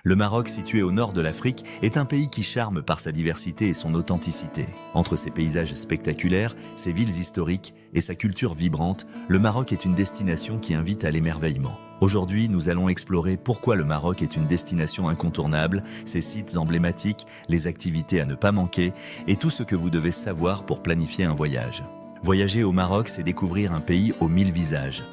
Le Maroc, situé au nord de l'Afrique, est un pays qui charme par sa diversité et son authenticité. Entre ses paysages spectaculaires, ses villes historiques et sa culture vibrante, le Maroc est une destination qui invite à l'émerveillement. Aujourd'hui, nous allons explorer pourquoi le Maroc est une destination incontournable, ses sites emblématiques, les activités à ne pas manquer et tout ce que vous devez savoir pour planifier un voyage. Voyager au Maroc, c'est découvrir un pays aux 1000 visages.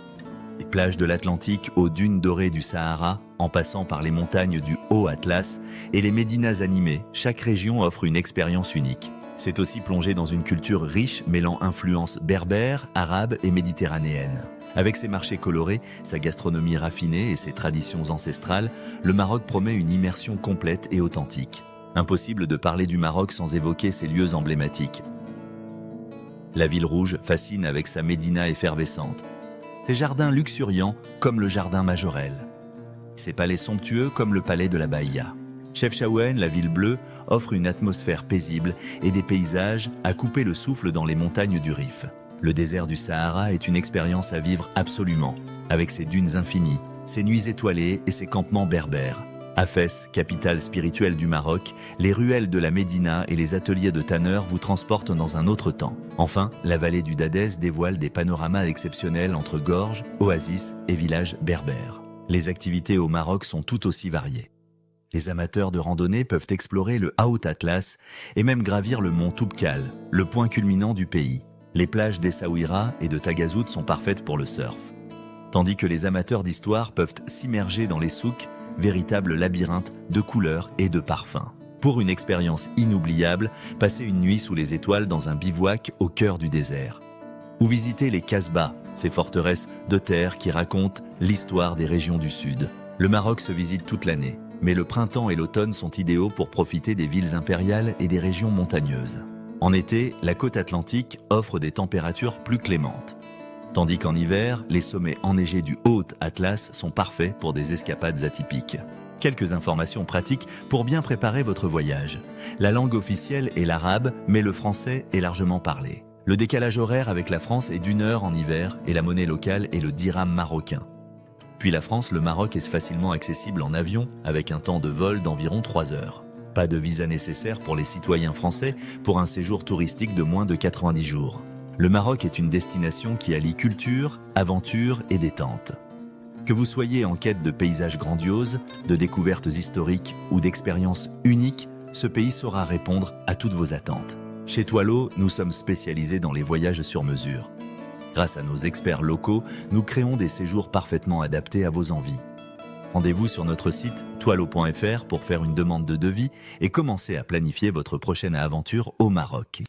Des plages de l'Atlantique aux dunes dorées du Sahara, en passant par les montagnes du Haut Atlas et les médinas animées, chaque région offre une expérience unique. C'est aussi plonger dans une culture riche mêlant influences berbères, arabes et méditerranéennes. Avec ses marchés colorés, sa gastronomie raffinée et ses traditions ancestrales, le Maroc promet une immersion complète et authentique. Impossible de parler du Maroc sans évoquer ses lieux emblématiques. La ville rouge fascine avec sa médina effervescente. Ses jardins luxuriants comme le jardin Majorelle. Ses palais somptueux comme le palais de la Baïa. Chefchaouen, la ville bleue, offre une atmosphère paisible et des paysages à couper le souffle dans les montagnes du Rif. Le désert du Sahara est une expérience à vivre absolument, avec ses dunes infinies, ses nuits étoilées et ses campements berbères. À Fès, capitale spirituelle du Maroc, les ruelles de la Médina et les ateliers de tanneurs vous transportent dans un autre temps. Enfin, la vallée du Dadès dévoile des panoramas exceptionnels entre gorges, oasis et villages berbères. Les activités au Maroc sont tout aussi variées. Les amateurs de randonnée peuvent explorer le Haut Atlas et même gravir le mont Toubkal, le point culminant du pays. Les plages d'Essaouira et de Tagazout sont parfaites pour le surf. Tandis que les amateurs d'histoire peuvent s'immerger dans les souks, véritables labyrinthes de couleurs et de parfums. Pour une expérience inoubliable, passez une nuit sous les étoiles dans un bivouac au cœur du désert. Ou visitez les Kasbahs, ces forteresses de terre qui racontent l'histoire des régions du Sud. Le Maroc se visite toute l'année, mais le printemps et l'automne sont idéaux pour profiter des villes impériales et des régions montagneuses. En été, la côte atlantique offre des températures plus clémentes. Tandis qu'en hiver, les sommets enneigés du Haut Atlas sont parfaits pour des escapades atypiques. Quelques informations pratiques pour bien préparer votre voyage. La langue officielle est l'arabe, mais le français est largement parlé. Le décalage horaire avec la France est d'1 heure en hiver et la monnaie locale est le dirham marocain. Puis la France, le Maroc est facilement accessible en avion avec un temps de vol d'environ 3 heures. Pas de visa nécessaire pour les citoyens français pour un séjour touristique de moins de 90 jours. Le Maroc est une destination qui allie culture, aventure et détente. Que vous soyez en quête de paysages grandioses, de découvertes historiques ou d'expériences uniques, ce pays saura répondre à toutes vos attentes. Chez Toileau, nous sommes spécialisés dans les voyages sur mesure. Grâce à nos experts locaux, nous créons des séjours parfaitement adaptés à vos envies. Rendez-vous sur notre site toileau.fr pour faire une demande de devis et commencer à planifier votre prochaine aventure au Maroc.